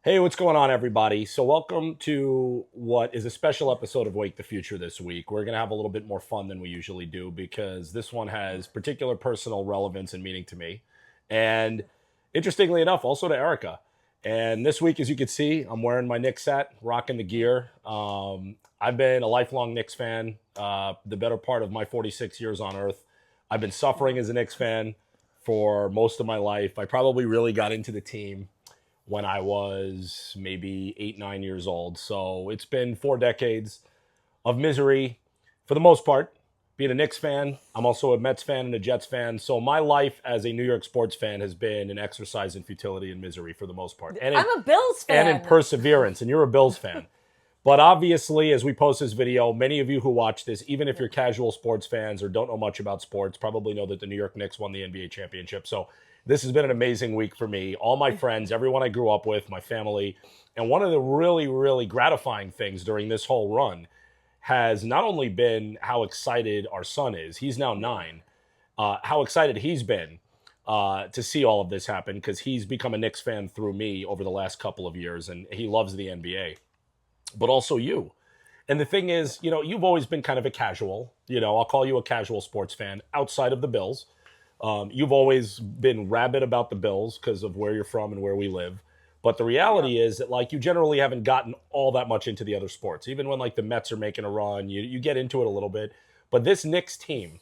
Hey, what's going on, everybody? So, welcome to what is a special episode of Wake the Future this week. We're going to have a little bit more fun than we usually do because this one has particular personal relevance and meaning to me. And interestingly enough, also to Erica. And this week, as you can see, I'm wearing my Knicks hat, rocking the gear. I've been a lifelong Knicks fan, the better part of my 46 years on Earth. I've been suffering as a Knicks fan for most of my life. I probably really got into the team when I was maybe 8, 9 years old. So it's been 4 decades of misery for the most part. Being a Knicks fan, I'm also a Mets fan and a Jets fan. So my life as a New York sports fan has been an exercise in futility and misery for the most part. I'm a Bills fan. And in perseverance. And you're a Bills fan. But obviously, as we post this video, many of you who watch this, even if you're casual sports fans or don't know much about sports, probably know that the New York Knicks won the NBA championship. So this has been an amazing week for me. All my friends, everyone I grew up with, my family. And one of the really, really gratifying things during this whole run has not only been how excited our son is, he's now 9, how excited he's been to see all of this happen because he's become a Knicks fan through me over the last couple of years, and he loves the NBA. But also you. And the thing is, you've always been kind of a casual, I'll call you a casual sports fan outside of the Bills. You've always been rabid about the Bills because of where you're from and where we live. But the reality is that, you generally haven't gotten all that much into the other sports. Even when, the Mets are making a run, you get into it a little bit. But this Knicks team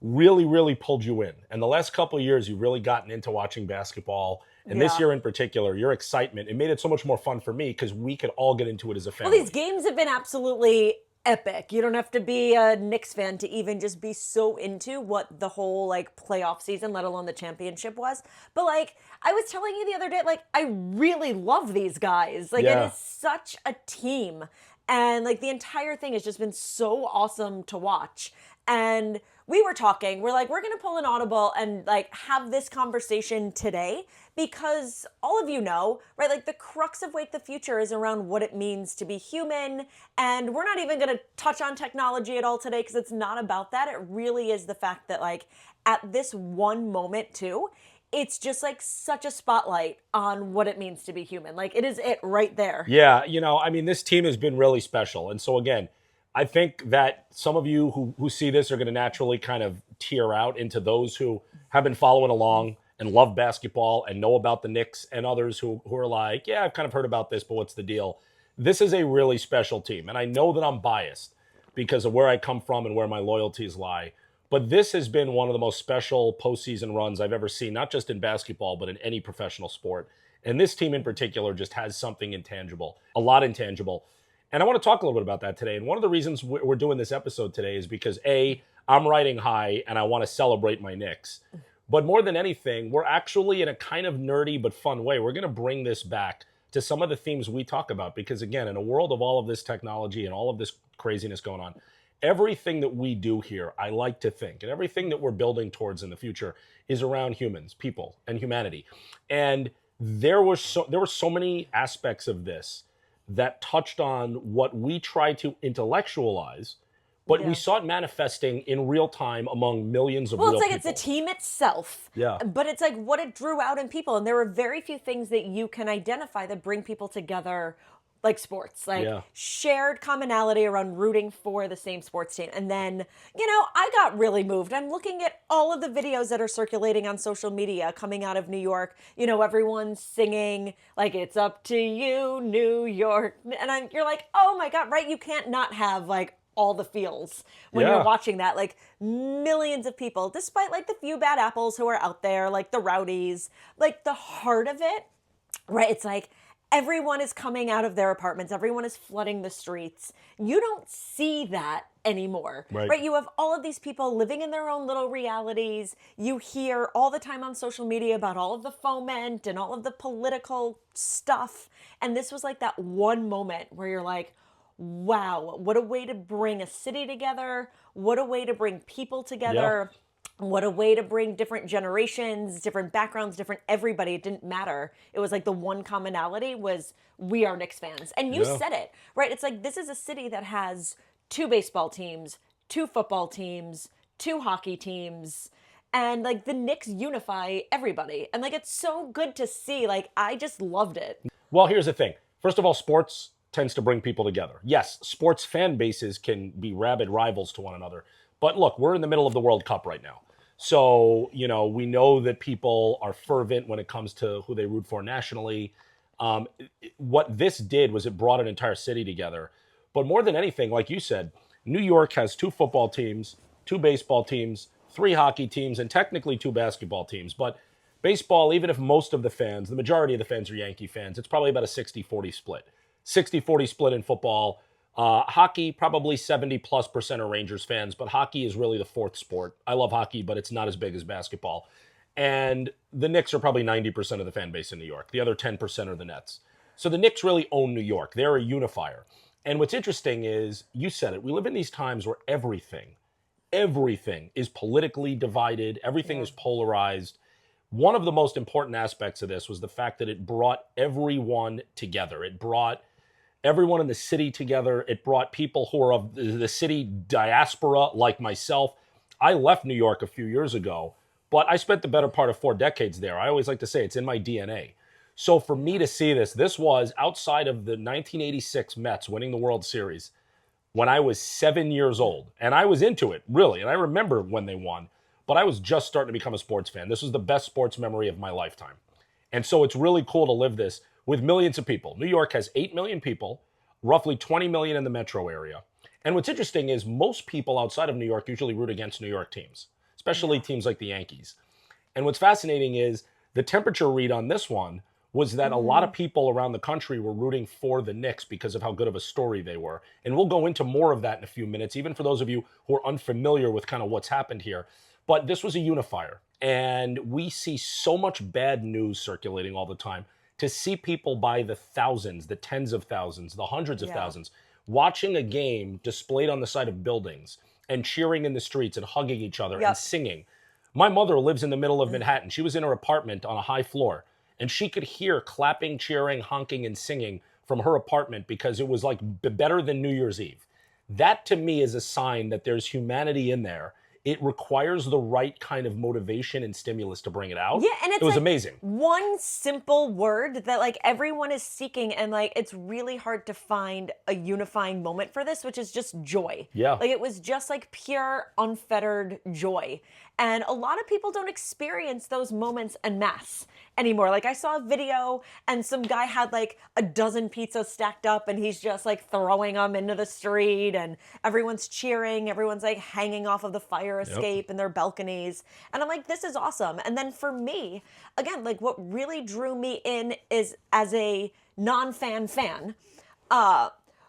really, really pulled you in. And the last couple of years, you've really gotten into watching basketball. And this year in particular, your excitement, it made it so much more fun for me because we could all get into it as a family. Well, these games have been absolutely epic. You don't have to be a Knicks fan to even just be so into what the whole playoff season, let alone the championship was. But I was telling you the other day, I really love these guys. It is such a team. And the entire thing has just been so awesome to watch. And we were talking, we're we're going to pull an audible and have this conversation today because all of you know, right, the crux of Wake the Future is around what it means to be human. And we're not even going to touch on technology at all today because it's not about that. It really is the fact that at this one moment too, it's just such a spotlight on what it means to be human. It is it right there. Yeah, this team has been really special. And so again, I think that some of you who see this are going to naturally kind of tear out into those who have been following along and love basketball and know about the Knicks, and others who are yeah, I've kind of heard about this, but what's the deal? This is a really special team. And I know that I'm biased because of where I come from and where my loyalties lie. But this has been one of the most special postseason runs I've ever seen, not just in basketball, but in any professional sport. And this team in particular just has something intangible, a lot intangible. And I want to talk a little bit about that today. And one of the reasons we're doing this episode today is because, A, I'm riding high and I want to celebrate my Knicks. But more than anything, we're actually, in a kind of nerdy but fun way, we're going to bring this back to some of the themes we talk about. Because, again, in a world of all of this technology and all of this craziness going on, everything that we do here, I like to think, and everything that we're building towards in the future is around humans, people, and humanity. And there were so many aspects of this that touched on what we try to intellectualize, but we saw it manifesting in real time among millions of real people. Well, it's the team itself. Yeah. But it's what it drew out in people. And there are very few things that you can identify that bring people together like sports, shared commonality around rooting for the same sports team. And then, I got really moved. I'm looking at all of the videos that are circulating on social media coming out of New York. Everyone's singing, it's up to you, New York. And you're oh my God, right? You can't not have all the feels when you're watching that. Millions of people, despite the few bad apples who are out there, the rowdies, the heart of it, right? It's everyone is coming out of their apartments. Everyone is flooding the streets. You don't see that anymore, right? You have all of these people living in their own little realities. You hear all the time on social media about all of the foment and all of the political stuff. And this was that one moment where you're wow, what a way to bring a city together. What a way to bring people together. Yeah. What a way to bring different generations, different backgrounds, different everybody. It didn't matter. It was the one commonality was we are Knicks fans. And you said it, right? It's this is a city that has 2 baseball teams, 2 football teams, 2 hockey teams. And the Knicks unify everybody. And it's so good to see. I just loved it. Well, here's the thing. First of all, sports tends to bring people together. Yes, sports fan bases can be rabid rivals to one another. But look, we're in the middle of the World Cup right now. So, we know that people are fervent when it comes to who they root for nationally. Um, what this did was it brought an entire city together. But more than anything, like you said, New York has 2 football teams, 2 baseball teams, 3 hockey teams, and technically 2 basketball teams. But baseball, even if most of the fans, the majority of the fans are Yankee fans, it's probably about a 60-40 split. 60-40 split in football. Hockey, probably 70+% are Rangers fans, but hockey is really the fourth sport. I love hockey, but it's not as big as basketball. And the Knicks are probably 90% of the fan base in New York. The other 10% are the Nets. So the Knicks really own New York. They're a unifier. And what's interesting is, you said it, we live in these times where everything is politically divided. Everything is polarized. One of the most important aspects of this was the fact that it brought everyone together. It brought everyone in the city together. It brought people who are of the city diaspora, like myself. I left New York a few years ago, but I spent the better part of 4 decades there. I always like to say it's in my DNA. So for me to see this was outside of the 1986 Mets winning the World Series when I was 7 years old. And I was into it, really. And I remember when they won, but I was just starting to become a sports fan. This was the best sports memory of my lifetime. And so it's really cool to live this with millions of people. New York has 8 million people, roughly 20 million in the metro area. And what's interesting is most people outside of New York usually root against New York teams, especially teams like the Yankees. And what's fascinating is the temperature read on this one was that a lot of people around the country were rooting for the Knicks because of how good of a story they were. And we'll go into more of that in a few minutes, even for those of you who are unfamiliar with kind of what's happened here. But this was a unifier. And we see so much bad news circulating all the time. To see people by the thousands, the tens of thousands, the hundreds of thousands, watching a game displayed on the side of buildings and cheering in the streets and hugging each other and singing. My mother lives in the middle of Manhattan. She was in her apartment on a high floor, and she could hear clapping, cheering, honking, and singing from her apartment because it was like better than New Year's Eve. That to me is a sign that there's humanity in there. It requires the right kind of motivation and stimulus to bring it out. Yeah, and it was amazing. One simple word that like everyone is seeking, and like it's really hard to find a unifying moment for this, which is just joy. Yeah. Like it was just like pure, unfettered joy. And a lot of people don't experience those moments en masse anymore. Like I saw a video and some guy had like a dozen pizzas stacked up and he's just like throwing them into the street and everyone's cheering. Everyone's like hanging off of the fire escape in their balconies. And I'm like, this is awesome. And then for me, again, like what really drew me in is as a non-fan fan,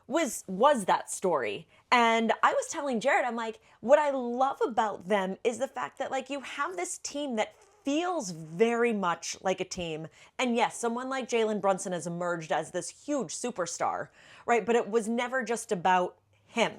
was that story. And I was telling Jared, I'm like, what I love about them is the fact that like you have this team that feels very much like a team. And yes, someone like Jalen Brunson has emerged as this huge superstar, right? But it was never just about him.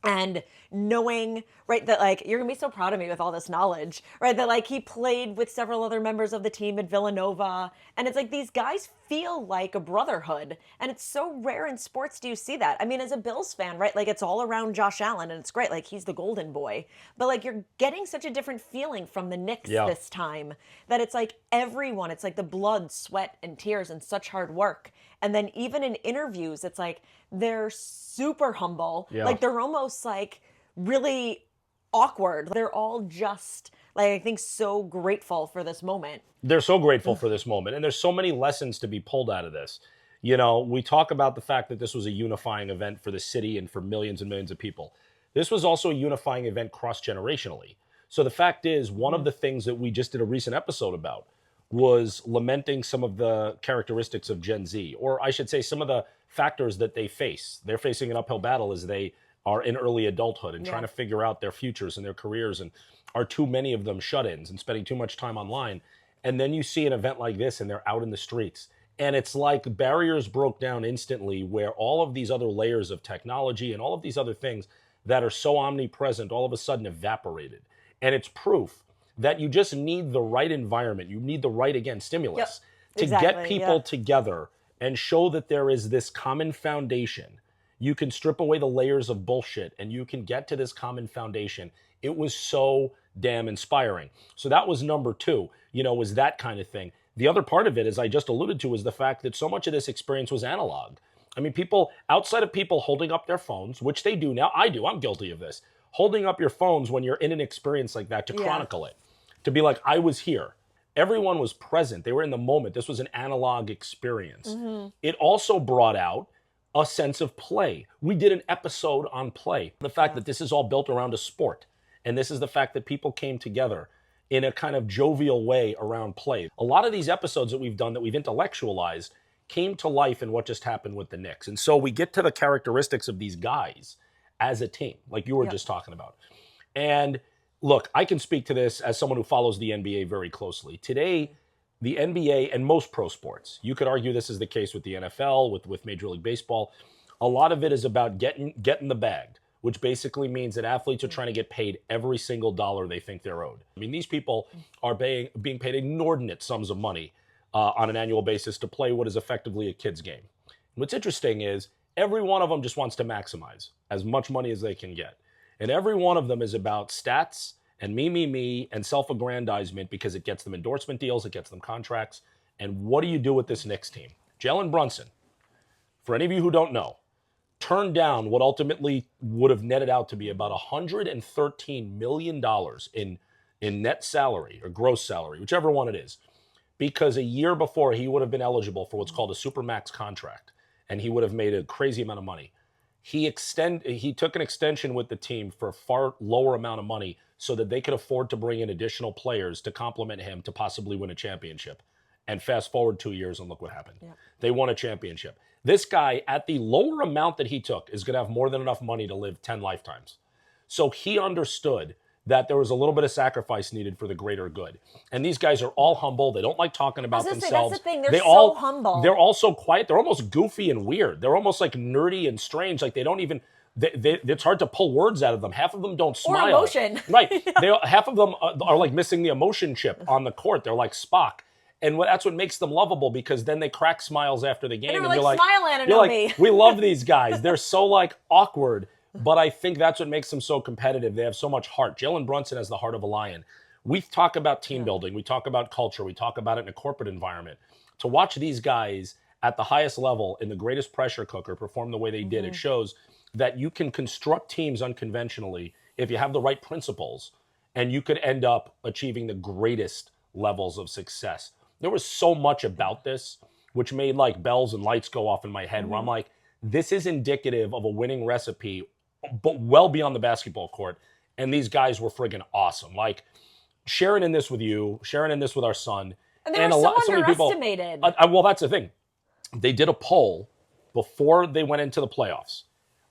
And knowing, right, that like, you're gonna be so proud of me with all this knowledge, right? That like he played with several other members of the team at Villanova. And it's like these guys feel like a brotherhood. And it's so rare in sports do you see that. I mean, as a Bills fan, right, like it's all around Josh Allen and it's great. Like he's the golden boy. But like you're getting such a different feeling from the Knicks this time that it's like everyone, it's like the blood, sweat, and tears and such hard work. And then even in interviews, it's like they're super humble. Like they're almost like really awkward. They're all just like, I think, so grateful for this moment. They're so grateful for this moment. And there's so many lessons to be pulled out of this. You know, we talk about the fact that this was a unifying event for the city and for millions and millions of people. This was also a unifying event cross-generationally. So the fact is, one of the things that we just did a recent episode about was lamenting some of the characteristics of Gen Z, or I should say some of the factors that they face. They're facing an uphill battle as they are in early adulthood and trying to figure out their futures and their careers, and are too many of them shut-ins and spending too much time online. And then you see an event like this and they're out in the streets. And it's like barriers broke down instantly, where all of these other layers of technology and all of these other things that are so omnipresent all of a sudden evaporated. And it's proof that you just need the right environment. You need the right, again, stimulus to get people together and show that there is this common foundation. You can strip away the layers of bullshit and you can get to this common foundation. It was so damn inspiring. So that was number two, was that kind of thing. the other part of it, as I just alluded to, is the fact that so much of this experience was analog. I mean, people, outside of people holding up their phones, which they do now, I do, I'm guilty of this, holding up your phones when you're in an experience like that to chronicle it, to be like, I was here. Everyone was present. They were in the moment. This was an analog experience. It also brought out a sense of play. We did an episode on play. The fact that this is all built around a sport. And this is the fact that people came together in a kind of jovial way around play. A lot of these episodes that we've done that we've intellectualized came to life in what just happened with the Knicks. And so we get to the characteristics of these guys as a team, like you were just talking about. And look, I can speak to this as someone who follows the NBA very closely. Today, the NBA and most pro sports, you could argue this is the case with the NFL, with Major League Baseball, a lot of it is about getting the bag, which basically means that athletes are trying to get paid every single dollar they think they're owed. I mean, these people are being paid inordinate sums of money on an annual basis to play what is effectively a kid's game. And what's interesting is every one of them just wants to maximize as much money as they can get. And every one of them is about stats and me, and self-aggrandizement because it gets them endorsement deals, it gets them contracts. And what do you do with this Knicks team? Jalen Brunson, for any of you who don't know, turned down what ultimately would have netted out to be about $113 million in net salary or gross salary, whichever one it is, because a year before he would have been eligible for what's called a supermax contract, and he would have made a crazy amount of money. He took an extension with the team for a far lower amount of money so that they could afford to bring in additional players to complement him to possibly win a championship. And fast forward 2 years and look what happened. Yeah. They won a championship. This guy, at the lower amount that he took, is going to have more than enough money to live 10 lifetimes. So he understood that there was a little bit of sacrifice needed for the greater good. And these guys are all humble. They don't like talking about themselves. That's the thing. They're so humble. They're all so quiet. They're almost goofy and weird. They're almost like nerdy and strange. Like they don't even... it's hard to pull words out of them. Half of them don't smile. Or emotion. Right. Half of them are like missing the emotion chip on the court. They're like Spock. And that's what makes them lovable, because then they crack smiles after the game. And you're like, smile, Ananobi. We love these guys. They're so like awkward, but I think that's what makes them so competitive. They have so much heart. Jalen Brunson has the heart of a lion. We talk about team building. We talk about culture. We talk about it in a corporate environment. To watch these guys at the highest level in the greatest pressure cooker perform the way they did, it shows that you can construct teams unconventionally if you have the right principles, and you could end up achieving the greatest levels of success. There was so much about this which made like bells and lights go off in my head, where I'm like, this is indicative of a winning recipe, but well beyond the basketball court. And these guys were friggin' awesome. Like sharing in this with you, sharing in this with our son. And they were so underestimated. Well, that's the thing. They did a poll before they went into the playoffs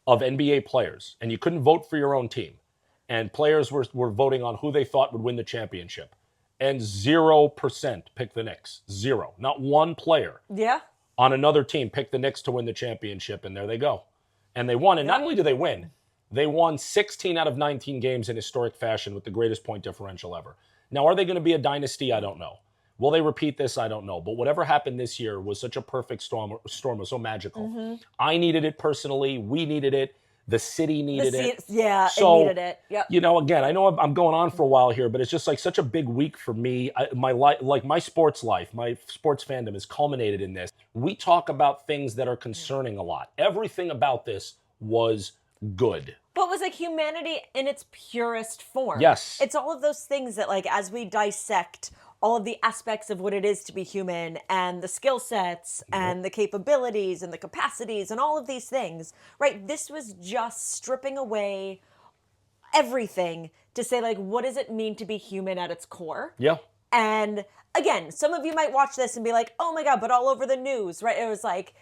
of NBA players, and you couldn't vote for your own team. And players were voting on who they thought would win the championship. And 0% picked the Knicks. Zero. Not one player on another team picked the Knicks to win the championship, and there they go. And they won. And not only did they win, they won 16 out of 19 games in historic fashion with the greatest point differential ever. Now, are they going to be a dynasty? I don't know. Will they repeat this? I don't know. But whatever happened this year was such a perfect storm. It was so magical. I needed it personally. We needed it. The city needed it. Yeah, so, it needed it. Yep. You know, again, I know I'm going on for a while here, but it's just like such a big week for me. My sports life, my sports fandom has culminated in this. We talk about things that are concerning a lot. Everything about this was good. But it was like humanity in its purest form. Yes. It's all of those things that, like, as we dissect all of the aspects of what it is to be human, and the skill sets and the capabilities and the capacities and all of these things, right? This was just stripping away everything to say, like, what does it mean to be human at its core? Yeah. And again, some of you might watch this and be like, oh my God, but all over the news, right? It was like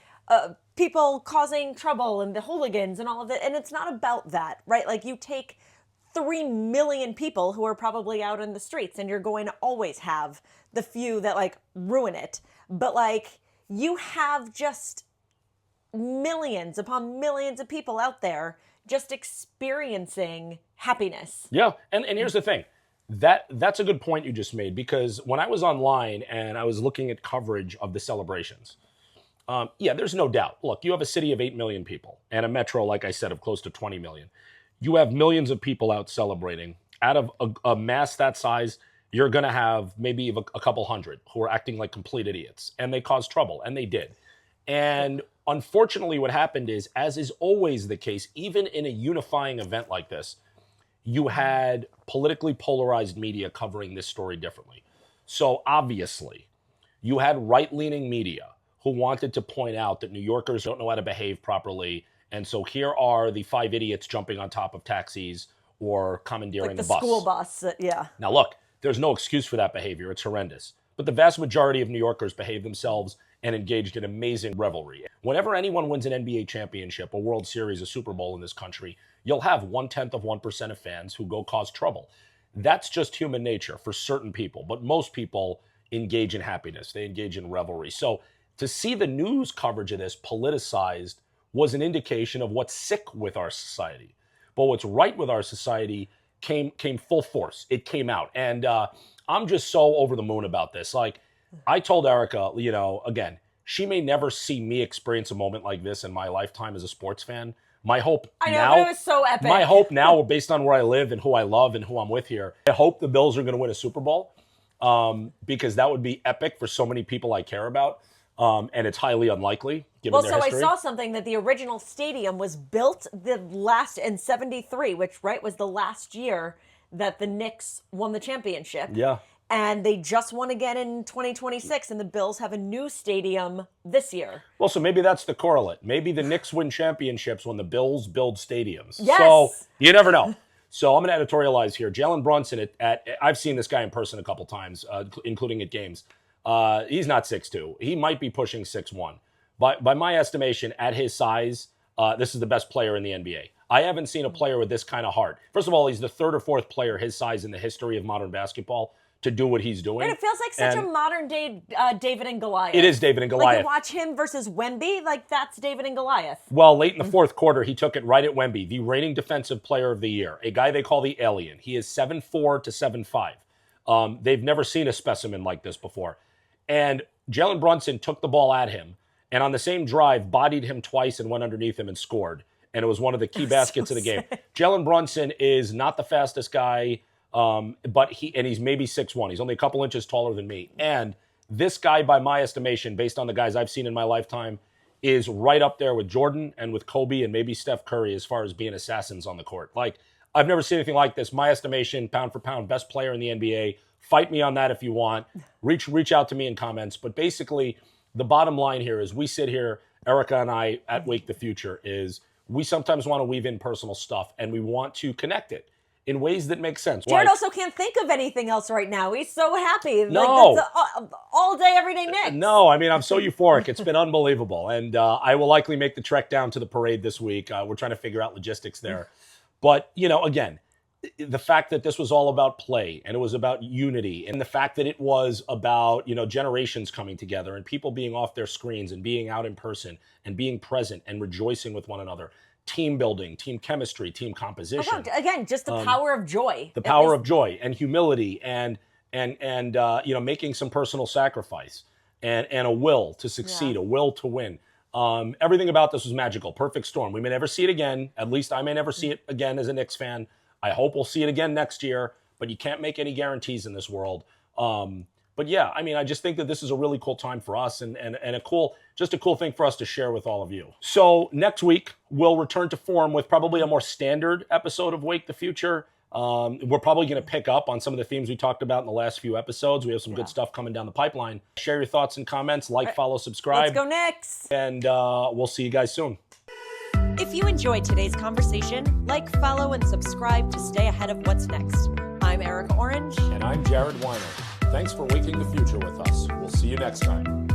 people causing trouble and the hooligans and all of that. And it's not about that, right? Like, you take 3 million people who are probably out in the streets, and you're going to always have the few that like ruin it. But like, you have just millions upon millions of people out there just experiencing happiness. Yeah. And here's the thing. That's a good point you just made, because when I was online and I was looking at coverage of the celebrations, there's no doubt. Look, you have a city of 8 million people and a metro, like I said, of close to 20 million. You have millions of people out celebrating. Out of a mass that size, you're going to have maybe a couple hundred who are acting like complete idiots, and they cause trouble, and they did. And unfortunately, what happened is, as is always the case, even in a unifying event like this, you had politically polarized media covering this story differently. So obviously, you had right-leaning media who wanted to point out that New Yorkers don't know how to behave properly. And so here are the 5 idiots jumping on top of taxis or commandeering the bus. School bus, yeah. Now look, there's no excuse for that behavior. It's horrendous. But the vast majority of New Yorkers behave themselves and engaged in amazing revelry. Whenever anyone wins an NBA championship, a World Series, a Super Bowl in this country, you'll have 0.1% of fans who go cause trouble. That's just human nature for certain people, but most people engage in happiness. They engage in revelry. So to see the news coverage of this politicized was an indication of what's sick with our society. But what's right with our society came full force. It came out. And I'm just so over the moon about this. Like, I told Erica, again, she may never see me experience a moment like this in my lifetime as a sports fan. My hope now, but it was so epic. My hope now, based on where I live and who I love and who I'm with here, I hope the Bills are going to win a Super Bowl because that would be epic for so many people I care about. And it's highly unlikely, given their history. I saw something that the original stadium was built in 73, which, was the last year that the Knicks won the championship. Yeah. And they just won again in 2026, and the Bills have a new stadium this year. Well, so maybe that's the correlate. Maybe the Knicks win championships when the Bills build stadiums. Yes. So you never know. So I'm going to editorialize here. Jalen Brunson, I've seen this guy in person a couple times, including at games. He's not 6'2". He might be pushing 6'1". By my estimation, at his size, this is the best player in the NBA. I haven't seen a player with this kind of heart. First of all, he's the 3rd or 4th player his size in the history of modern basketball to do what he's doing. But it feels like such a modern day David and Goliath. It is David and Goliath. Like, you watch him versus Wemby, that's David and Goliath. Well, late in the 4th quarter, he took it right at Wemby, the reigning defensive player of the year, a guy they call the Alien. He is 7'4" to 7'5". They've never seen a specimen like this before. And Jalen Brunson took the ball at him, and on the same drive, bodied him twice and went underneath him and scored. And it was one of the key baskets of the game. Jalen Brunson is not the fastest guy, but he's maybe 6'1". He's only a couple inches taller than me. And this guy, by my estimation, based on the guys I've seen in my lifetime, is right up there with Jordan and with Kobe and maybe Steph Curry as far as being assassins on the court. Like, I've never seen anything like this. My estimation, pound for pound, best player in the NBA. Fight me on that if you want. Reach out to me in comments. But basically, the bottom line here is we sit here, Erica and I, at Wake the Future, is we sometimes want to weave in personal stuff, and we want to connect it in ways that make sense. Jared also can't think of anything else right now. He's so happy. No. All day, every day Knicks. No, I mean, I'm so euphoric. It's been unbelievable. And I will likely make the trek down to the parade this week. We're trying to figure out logistics there. But, again, the fact that this was all about play and it was about unity and the fact that it was about, generations coming together and people being off their screens and being out in person and being present and rejoicing with one another. Team building, team chemistry, team composition. Again, just the power of joy. The power of joy and humility and making some personal sacrifice and a will to succeed, a will to win. Everything about this was magical. Perfect storm. We may never see it again. At least I may never see it again as a Knicks fan. I hope we'll see it again next year, but you can't make any guarantees in this world. But yeah, I mean, I just think that this is a really cool time for us and a cool thing for us to share with all of you. So next week, we'll return to form with probably a more standard episode of Wake the Future. We're probably going to pick up on some of the themes we talked about in the last few episodes. We have some good stuff coming down the pipeline. Share your thoughts and comments, follow, subscribe. Let's go Knicks. And we'll see you guys soon. If you enjoyed today's conversation, follow, and subscribe to stay ahead of what's next. I'm Erica Orange. And I'm Jared Weiner. Thanks for waking the future with us. We'll see you next time.